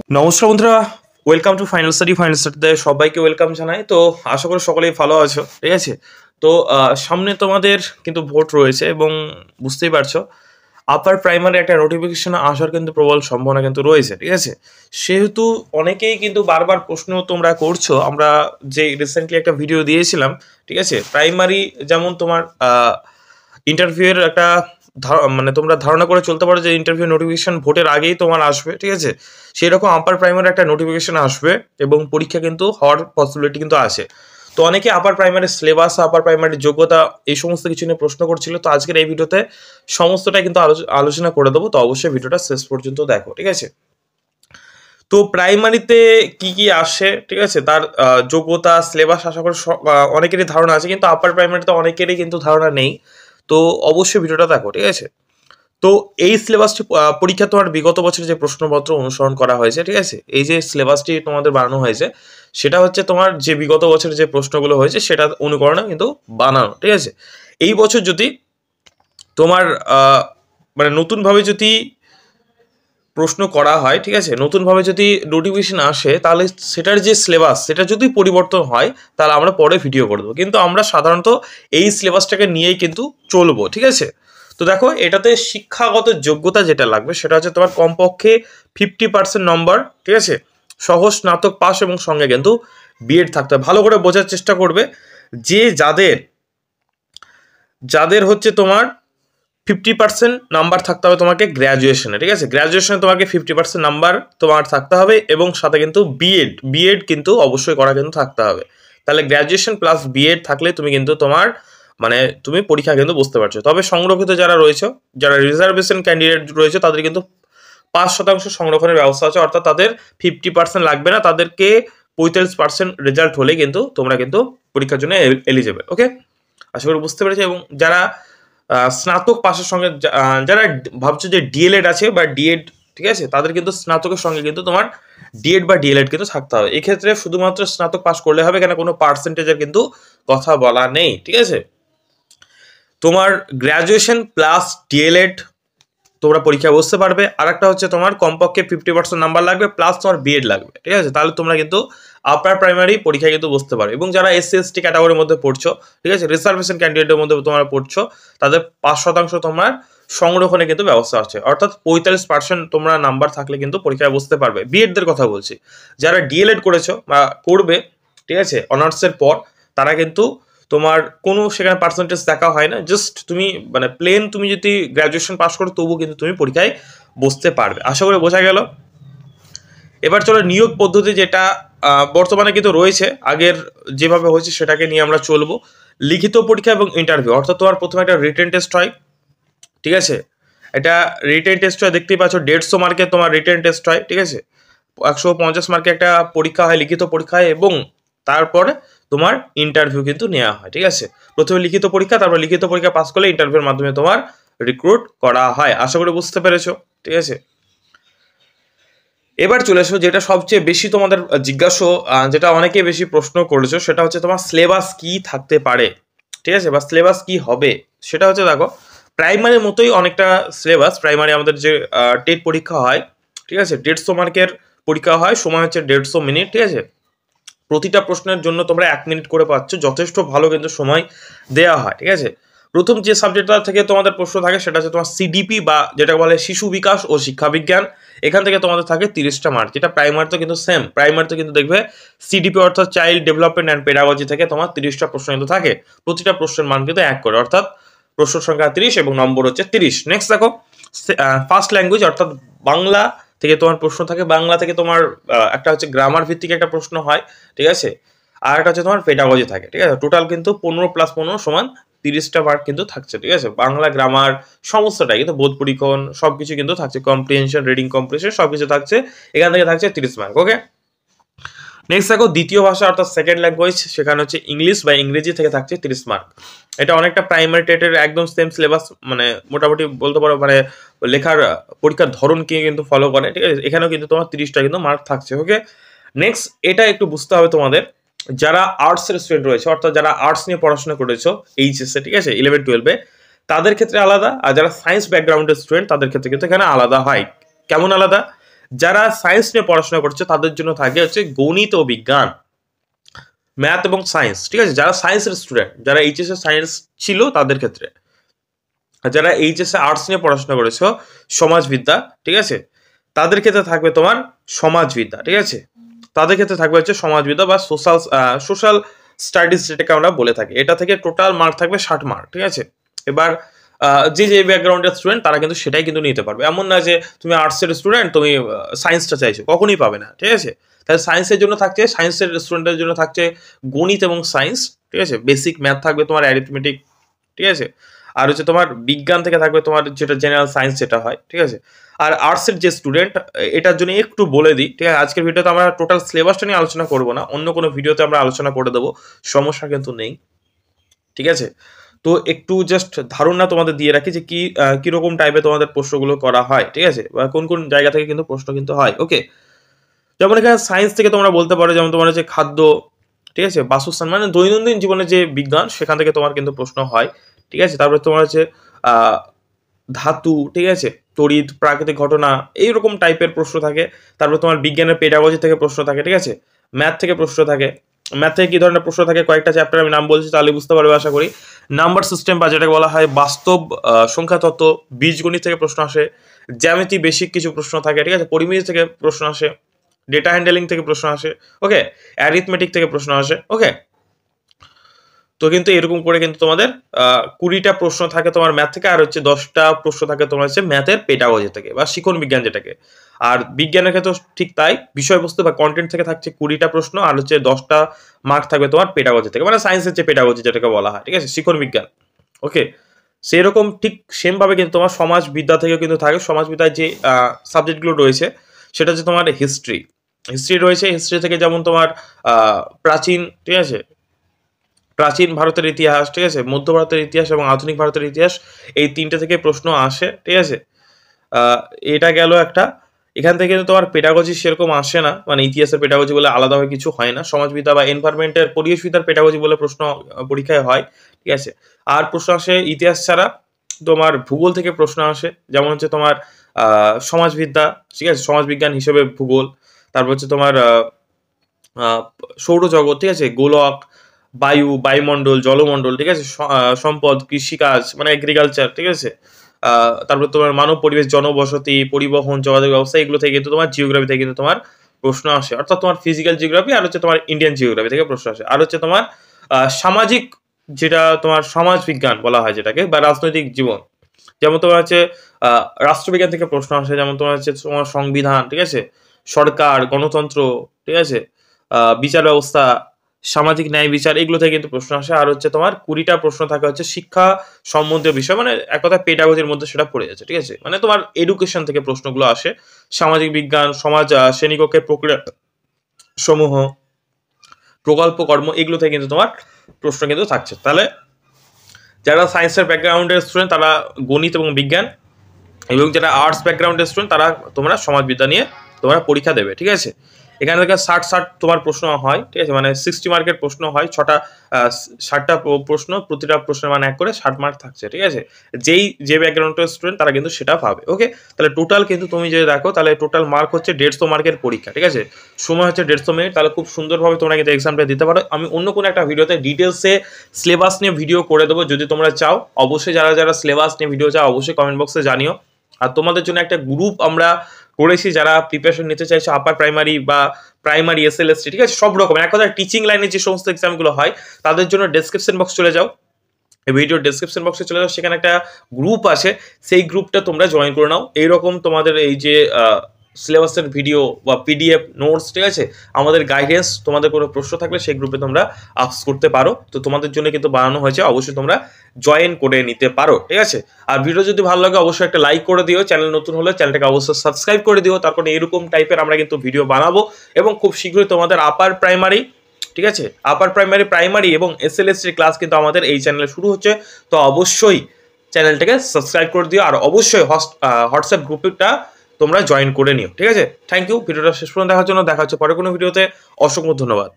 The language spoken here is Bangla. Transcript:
নমস্কার বন্ধুরা, ওয়েলকাম টু ফাইনাল স্টাডিতে সবাইকে ওয়েলকাম জানাই। তো আশা করি সকলেই ভালো আছো, ঠিক আছে। তো সামনে তোমাদের কিন্তু ভোট রয়েছে এবং বুঝতেই পারছো আপার প্রাইমারি একটা নোটিফিকেশন আসার কিন্তু প্রবল সম্ভাবনা কিন্তু রয়েছে, ঠিক আছে। সেহেতু অনেকেই কিন্তু বারবার প্রশ্ন তোমরা করছো, আমরা যে রিসেন্টলি একটা ভিডিও দিয়েছিলাম, ঠিক আছে। প্রাইমারি যেমন তোমার ইন্টারভিউয়ের একটা মানে তোমরা ধারণা করে চলতে পারো যে ইন্টারভিউ নোটিফিকেশন ভোটের আগেই তোমার আসবে, ঠিক আছে। সেই রকম আপার প্রাইমারি একটা নোটিফিকেশন আসবে এবং পরীক্ষা কিন্তু হওয়ার পসিবিলিটি কিন্তু আসে। তো অনেকে upper primary syllabus, upper primary যোগ্যতা এই সমস্ত কিছু নিয়ে প্রশ্ন করছিল। তো আজকের এই ভিডিওতে সমস্তটা কিন্তু আলোচনা করে দেবো। তো অবশ্যই ভিডিওটা শেষ পর্যন্ত দেখো, ঠিক আছে। তো প্রাইমারিতে কি কি আসে, ঠিক আছে, তার যোগ্যতা, সিলেবাস আশা করি অনেকেরই ধারণা আছে, কিন্তু আপার প্রাইমারিতে অনেকেরই কিন্তু ধারণা নেই। তো অবশ্যই ভিডিওটা দেখো, ঠিক আছে। তো এই সিলেবাসটি পরীক্ষা তোমার বিগত বছরের যে প্রশ্নপত্র অনুসরণ করা হয়েছে, ঠিক আছে। এই যে সিলেবাসটি তোমাদের বানানো হয়েছে সেটা হচ্ছে তোমার যে বিগত বছরের যে প্রশ্নগুলো হয়েছে সেটা অনুকরণে কিন্তু বানানো, ঠিক আছে। এই বছর যদি তোমার মানে নতুনভাবে যদি প্রশ্ন করা হয়, ঠিক আছে, নতুনভাবে যদি নোটিফিকেশন আসে, তাহলে সেটার যে সিলেবাস সেটা যদি পরিবর্তন হয় তাহলে আমরা পরে ভিডিও করে দেবো, কিন্তু আমরা সাধারণত এই সিলেবাসটাকে নিয়েই কিন্তু চলবো, ঠিক আছে। তো দেখো, এটাতে শিক্ষাগত যোগ্যতা যেটা লাগবে সেটা হচ্ছে তোমার কমপক্ষে 50% নম্বর, ঠিক আছে, সহ স্নাতক পাস এবং সঙ্গে কিন্তু বিএড থাকতে হবে। ভালো করে বোঝার চেষ্টা করবে যে যাদের যাদের হচ্ছে তোমার 50% নাম্বার থাকতে হবে তোমাকে গ্র্যাজুয়েশনে, ঠিক আছে। গ্র্যাজুয়েশনে তোমাকে 50% নাম্বার তোমার থাকতে হবে এবং সাথে কিন্তু বিএড কিন্তু অবশ্যই করা কিন্তু থাকতে হবে। তাহলে গ্র্যাজুয়েশন প্লাস বিএড থাকলে তুমি কিন্তু তোমার মানে তুমি পরীক্ষা কিন্তু বুঝতে পারছো। তবে সংরক্ষিত যারা রয়েছে, যারা রিজার্ভেশন ক্যান্ডিডেট রয়েছে, তাদের কিন্তু 5% সংরক্ষণের ব্যবস্থা আছে, অর্থাৎ তাদের 50% লাগবে না, তাদেরকে 45% রেজাল্ট হলে কিন্তু তোমরা কিন্তু পরীক্ষার জন্য এলিজেবল। ওকে, আশা করি বুঝতে পেরেছি। এবং যারা স্নাতক পাশের সঙ্গে যারা ভাবছো যে ডিএলএড আছে বা ডিএড, ঠিক আছে, তাদের কিন্তু স্নাতকের সঙ্গে কিন্তু তোমার ডিএড বা ডিএলএড কিন্তু থাকতে হবে। এক্ষেত্রে শুধুমাত্র স্নাতক পাস করলে হবে, কেন কোনো পার্সেন্টেজের কিন্তু কথা বলা নেই, ঠিক আছে। তোমার গ্র্যাজুয়েশন প্লাস ডিএলএড তোমরা পরীক্ষা বসতে পারবে। আর একটা হচ্ছে তোমার কমপক্ষে 50% নাম্বার লাগবে প্লাস তোমার বিএড লাগবে, ঠিক আছে। তাহলে তোমরা কিন্তু আপার প্রাইমারি পরীক্ষা কিন্তু বসতে পারো। এবং যারা SC/ST ক্যাটাগরির মধ্যে পড়ছো, ঠিক আছে, রিজার্ভেশন ক্যান্ডিডেটের মধ্যে তোমরা পড়ছো, তাদের 5% তোমার সংরক্ষণে কিন্তু ব্যবস্থা আছে, অর্থাৎ 45% তোমরা নাম্বার থাকলে কিন্তু পরীক্ষায় বসতে পারবে। বিএডদের কথা বলছি, যারা ডিএলএড করেছো বা করবে, ঠিক আছে, অনার্সের পর, তারা কিন্তু তোমার কোনো সেখানে পার্সেন্টেজ দেখা হয় না, জাস্ট তুমি মানে প্লেন তুমি যদি গ্র্যাজুয়েশন পাস করো তবুও কিন্তু তুমি পরীক্ষায় বসতে পারবে। আশা করি বোঝা গেল। এবার চলো নিয়োগ পদ্ধতি যেটা বর্তমানে কিন্তু রয়েছে, আগের যেভাবে হয়েছে সেটাকে নিয়ে আমরা চলবো। লিখিত পরীক্ষা এবং ইন্টারভিউ, অর্থাৎ তোমার প্রথমে একটা রিটেন টেস্ট হয়, ঠিক আছে। এটা রিটেন টেস্ট হয়, দেখতেই পাচ্ছ 150 মার্কের তোমার রিটেন টেস্ট হয়, ঠিক আছে। 150 মার্কের একটা পরীক্ষা হয়, লিখিত পরীক্ষা হয়, এবং তারপরে তোমার ইন্টারভিউ কিন্তু নেওয়া হয়, ঠিক আছে। প্রথমে লিখিত পরীক্ষা, তারপর লিখিত পরীক্ষা পাস করলে ইন্টারভিউর মাধ্যমে তোমার রিক্রুট করা হয়। আশা করি বুঝতে পেরেছো, ঠিক আছে। এবার চলে এসো যেটা সবচেয়ে বেশি তোমাদের জিজ্ঞাসা, যেটা অনেকে বেশি প্রশ্ন করেছো, সেটা হচ্ছে তোমার সিলেবাস কি থাকতে পারে, ঠিক আছে, বা সিলেবাস কি হবে। সেটা হচ্ছে দেখো, প্রাইমারির মতোই অনেকটা সিলেবাস। প্রাইমারি আমাদের যে টেট পরীক্ষা হয়, ঠিক আছে, 150 মার্কের পরীক্ষা হয়, সময় হচ্ছে 150 মিনিট, ঠিক আছে। প্রতিটা প্রশ্নের জন্য তোমরা 1 মিনিট করে পাচ্ছ, যথেষ্ট ভালো কিন্তু সময় দেওয়া হয়, ঠিক আছে। প্রথম যে সাবজেক্টটা থেকে তোমাদের প্রশ্ন থাকে সেটা হচ্ছে তোমার সিডিপি বা যেটা বলে শিশু বিকাশ ও শিক্ষা বিজ্ঞান। এখান থেকে তোমাদের থাকে 30টা মার্ক, যেটা প্রাইমারিতে কিন্তু সেম। প্রাইমারিতে কিন্তু দেখবে সিডিপি অর্থাৎ চাইল্ড ডেভেলপমেন্ট অ্যান্ড পেডাগজি থেকে তোমার 30টা প্রশ্ন কিন্তু থাকে। প্রতিটা প্রশ্নের মান কিন্তু 1 করে, অর্থাৎ প্রশ্ন সংখ্যা 30 এবং নম্বর হচ্ছে 30। নেক্সট দেখো, ফার্স্ট ল্যাঙ্গুয়েজ অর্থাৎ বাংলা থেকে তোমার প্রশ্ন থাকে। বাংলা থেকে তোমার একটা হচ্ছে গ্রামার ভিত্তিক একটা প্রশ্ন হয়, ঠিক আছে। আর একটা হচ্ছে তোমার পেডাগজি থাকে, ঠিক আছে। টোটাল কিন্তু 15 + 15 সমান 30টা মার্ক কিন্তু থাকছে, ঠিক আছে। বাংলা গ্রামার সমস্তটাই কিন্তু, বোধ পরীক্ষণ সবকিছু কিন্তু থাকছে, কম্প্রিহেনশন, রিডিং কম্প্রিহেনশন সবকিছু থাকছে। এখান থেকে থাকছে 30 মার্ক। ওকে, নেক্সট দেখো দ্বিতীয় ভাষা অর্থাৎ সেকেন্ড ল্যাঙ্গুয়েজ, সেখানে হচ্ছে ইংলিশ বা ইংরেজি থেকে থাকছে 30 মার্ক। এটা অনেকটা প্রাইমারি টেটের একদম সেম সিলেবাস, মানে মোটামুটি বলতে পারো, মানে লেখার পরীক্ষার ধরনকে কিন্তু ফলো করে, ঠিক আছে। এখানেও কিন্তু তোমার 30টা কিন্তু মার্ক থাকছে। ওকে, নেক্সট এটা একটু বুঝতে হবে তোমাদের, যারা আর্টসের স্টুডেন্ট রয়েছে, অর্থাৎ যারা আর্টস নিয়ে পড়াশোনা করেছো এইচএসে, ঠিক আছে, 11-12-এ, তাদের ক্ষেত্রে আলাদা। আর যারা সায়েন্স ব্যাকগ্রাউন্ডের স্টুডেন্ট তাদের ক্ষেত্রে কিন্তু এখানে আলাদা হয়। কেমন আলাদা? যারা সায়েন্স নিয়ে পড়াশোনা করছে তাদের জন্য থাকে হচ্ছে গণিত ও বিজ্ঞান, ম্যাথ এবং সায়েন্স, ঠিক আছে, যারা সায়েন্সের স্টুডেন্ট, যারা এইচএস এ সায়েন্স ছিল তাদের ক্ষেত্রে। আর যারা এইচএস এ আর্টস নিয়ে পড়াশোনা করেছো, সমাজবিদ্যা, ঠিক আছে, তাদের ক্ষেত্রে থাকবে তোমার সমাজবিদ্যা, ঠিক আছে, তাদের ক্ষেত্রে থাকবে হচ্ছে সমাজবিদ্যা বা সোশ্যাল স্টাডিজ যেটাকে আমরা বলে থাকি। এটা থেকে টোটাল মার্ক থাকবে 60 মার্ক, ঠিক আছে। এবার যে ব্যাকগ্রাউন্ডের স্টুডেন্ট তারা কিন্তু সেটাই কিন্তু নিতে পারবে। এমন না যে তুমি আর্টসের স্টুডেন্ট, তুমি সায়েন্সটা চাইছো, কখনোই পাবে না, ঠিক আছে। তাহলে সায়েন্সের জন্য থাকছে, সায়েন্সের স্টুডেন্টের জন্য থাকছে গণিত এবং সায়েন্স, ঠিক আছে, বেসিক ম্যাথ থাকবে তোমার, অ্যারিথমেটিক, ঠিক আছে। আর হচ্ছে তোমার বিজ্ঞান থেকে থাকবে তোমার যেটা জেনারেল সায়েন্স যেটা হয়, ঠিক আছে। আর আর্টসের যে স্টুডেন্ট, এটার জন্য একটু বলে দিই, ঠিক আছে, আজকের ভিডিওতে আমরা টোটাল সিলেবাসটা নিয়ে আলোচনা করবো না, অন্য কোনো ভিডিওতে আমরা আলোচনা করে দেবো, সমস্যা কিন্তু নেই, ঠিক আছে। তো একটু জাস্ট ধারণা তোমাদের দিয়ে রাখি যে কিরকম টাইপের তোমাদের প্রশ্নগুলো করা হয়, ঠিক আছে, বা কোন কোন জায়গা থেকে কিন্তু প্রশ্ন কিন্তু হয়। ওকে, যেমন এখানে সায়েন্স থেকে তোমরা বলতে পারো, যেমন তোমার হচ্ছে খাদ্য, ঠিক আছে, বাসস্থান, মানে দৈনন্দিন জীবনে যে বিজ্ঞান সেখান থেকে তোমার কিন্তু প্রশ্ন হয়, ঠিক আছে। তারপরে তোমার হচ্ছে ধাতু, ঠিক আছে, তড়িৎ, প্রাকৃতিক ঘটনা, এইরকম টাইপের প্রশ্ন থাকে। তারপরে তোমার বিজ্ঞানের পেডাগজি থেকে প্রশ্ন থাকে, ঠিক আছে, ম্যাথ থেকে প্রশ্ন থাকে। ম্যাথ থেকে কি ধরনের প্রশ্ন থাকে, কয়েকটা চ্যাপ্টার আমি নাম বলছি, তাহলে বুঝতে পারবে আশা করি। নাম্বার সিস্টেম বা যেটাকে বলা হয় বাস্তব সংখ্যা তত্ত্ব, বীজগণিত থেকে প্রশ্ন আসে, জ্যামিতি বেসিক কিছু প্রশ্ন থাকে, ঠিক আছে, পরিমিতি থেকে প্রশ্ন আসে, ডেটা হ্যান্ডেলিং থেকে প্রশ্ন আসে, ওকে, অ্যারিথমেটিক থেকে প্রশ্ন আসে, ওকে। তো কিন্তু এরকম করে কিন্তু তোমাদের 20টা প্রশ্ন থাকে তোমার ম্যাথ থেকে, আর হচ্ছে 10টা প্রশ্ন থাকে তোমার হচ্ছে ম্যাথের পেডাগজি থেকে বা শিক্ষণ বিজ্ঞান যেটাকে। আর বিজ্ঞানের ক্ষেত্রে ঠিক তাই, বিষয়বস্তু বা কন্টেন্ট থেকে থাকছে 20টা প্রশ্ন, আর হচ্ছে 10টা মার্ক থাকবে তোমার পেডাগজি থেকে, মানে সায়েন্সের যে পেডাগজি যেটাকে বলা হয়, ঠিক আছে, শিক্ষণ বিজ্ঞান, ওকে। সেরকম ঠিক সেম ভাবে কিন্তু তোমার সমাজবিদ্যা থেকেও কিন্তু থাকে। সমাজবিদ্যার যে সাবজেক্টগুলো রয়েছে সেটা হচ্ছে তোমার হিস্ট্রি রয়েছে। হিস্ট্রি থেকে যেমন তোমার প্রাচীন, ঠিক আছে, প্রাচীন ভারতের ইতিহাস, ঠিক আছে, মধ্য ভারতের ইতিহাস এবং আধুনিক ভারতের ইতিহাস, এই তিনটে থেকে প্রশ্ন আসে, ঠিক আছে। এটা গেল একটা। এখান থেকে কিন্তু তোমার পেডাগজি সেরকম আসে না, মানে ইতিহাসের পেডাগজি বলে আলাদাভাবে কিছু হয় না। সমাজবিদ্যা বা এনভায়রনমেন্টের পরিবেশবিদ্যার পেডাগজি বলে প্রশ্ন পরীক্ষায় হয়, ঠিক আছে। আর প্রশ্ন আসে ইতিহাস ছাড়া তোমার ভূগোল থেকে প্রশ্ন আসে, যেমন হচ্ছে তোমার সমাজবিদ্যা, ঠিক আছে, সমাজবিজ্ঞান হিসেবে ভূগোল। তারপর হচ্ছে তোমার সৌরজগৎ, ঠিক আছে, গোলক, বায়ুমণ্ডল, জলমণ্ডল, ঠিক আছে, সম্পদ, কৃষিকাজ মানে এগ্রিকালচার, ঠিক আছে। তারপর তোমার মানব পরিবেশ, জনবসতি, পরিবহন, যোগাযোগ ব্যবস্থা, এগুলো থেকে কিন্তু তোমার জিওগ্রাফি থেকে কিন্তু তোমার প্রশ্ন আসে, অর্থাৎ তোমার ফিজিক্যাল জিওগ্রাফি আর হচ্ছে তোমার ইন্ডিয়ান জিওগ্রাফি থেকে প্রশ্ন আসে। আর হচ্ছে তোমার সামাজিক, যেটা তোমার সমাজ বিজ্ঞান বলা হয় যেটাকে, বা রাজনৈতিক জীবন, যেমন তোমার হচ্ছে রাষ্ট্রবিজ্ঞান থেকে প্রশ্ন আসে, যেমন তোমার হচ্ছে তোমার সংবিধান, ঠিক আছে, সরকার, গণতন্ত্র, ঠিক আছে, বিচার ব্যবস্থা, সামাজিক ন্যায় বিচার, এগুলো থেকে কিন্তু প্রশ্ন আসে। আর হচ্ছে তোমার 20টা প্রশ্ন থাকে হচ্ছে শিক্ষা সম্বন্ধীয় বিষয়, মানে এক কথা পেডাগজির মধ্যে সেটা পড়ে যাচ্ছে, ঠিক আছে, মানে তোমার এডুকেশন থেকে প্রশ্নগুলো আসে। সামাজিক বিজ্ঞান, সমাজ, শ্রেণীকক্ষের প্রক্রিয়া সমূহ, প্রকল্প কর্ম, এগুলো থেকে কিন্তু তোমার প্রশ্ন কিন্তু থাকছে। তাহলে যারা সায়েন্সের ব্যাকগ্রাউন্ডের স্টুডেন্ট তারা গণিত এবং বিজ্ঞান, এবং যারা আর্টস ব্যাকগ্রাউন্ডের স্টুডেন্ট তারা তোমরা সমাজবিদ্যা নিয়ে তোমরা পরীক্ষা দেবে, ঠিক আছে। এখানে থেকে 60 তোমার প্রশ্ন হয়, ঠিক আছে, মানে 60 মার্কের প্রশ্ন হয়, 60টা প্রশ্ন, প্রতিটা প্রশ্নের মান 1 করে 60 মার্ক থাকছে, ঠিক আছে। যে ব্যাকগ্রাউন্ডের স্টুডেন্ট তারা কিন্তু সেটা পাবে, ওকে। তাহলে টোটাল কিন্তু তুমি যদি দেখো তাহলে টোটাল মার্ক হচ্ছে 150 মার্কের পরীক্ষা, ঠিক আছে, সময় হচ্ছে 150 মিনিট। তাহলে খুব সুন্দরভাবে তোমরা কিন্তু এক্সামটা দিতে পারো। আমি অন্য কোনো একটা ভিডিওতে ডিটেলসে সিলেবাস নিয়ে ভিডিও করে দেবো, যদি তোমরা চাও। অবশ্যই যারা সিলেবাস নিয়ে ভিডিও চাও অবশ্যই কমেন্ট বক্সে জানিও। আর তোমাদের জন্য একটা গ্রুপ আমরা করেছি, যারা প্রিপারেশন নিতে চাইছো আপার প্রাইমারি বা প্রাইমারি এসএলএসটি, ঠিক আছে, সব রকম এক কথা টিচিং লাইনে যে সমস্ত এক্সামগুলো হয় তাদের জন্য ডেসক্রিপশন বক্স চলে যাও, এই ভিডিও ডেসক্রিপশন বক্সে চলে যাও, সেখানে একটা গ্রুপ আছে, সেই গ্রুপটা তোমরা জয়েন করে নাও। এইরকম তোমাদের এই যে সিলেবাসের ভিডিও বা পিডিএফ নোটস, ঠিক আছে, আমাদের গাইডেন্স, তোমাদের কোনো প্রশ্ন থাকলে সেই গ্রুপে তোমরা আস্ক করতে পারো। তো তোমাদের জন্য কিন্তু বানানো হয়েছে, অবশ্যই তোমরা জয়েন করে নিতে পারো, ঠিক আছে। আর ভিডিও যদি ভালো লাগে অবশ্যই একটা লাইক করে দিও, চ্যানেল নতুন হলে চ্যানেলটাকে অবশ্যই সাবস্ক্রাইব করে দিও। তারপর এরকম টাইপের আমরা কিন্তু ভিডিও বানাবো, এবং খুব শীঘ্রই তোমাদের আপার প্রাইমারি, ঠিক আছে, আপার প্রাইমারি এবং এসএলএসটি ক্লাস কিন্তু আমাদের এই চ্যানেলে শুরু হচ্ছে। তো অবশ্যই চ্যানেলটাকে সাবস্ক্রাইব করে দিও, আর অবশ্যই হোয়াটসঅ্যাপ গ্রুপটা তোমরা জয়েন করে নিও, ঠিক আছে। থ্যাংক ইউ ভিডিওটা শেষ পর্যন্ত দেখার জন্য। দেখা হচ্ছে পরে কোনো ভিডিওতে। অসংখ্য ধন্যবাদ।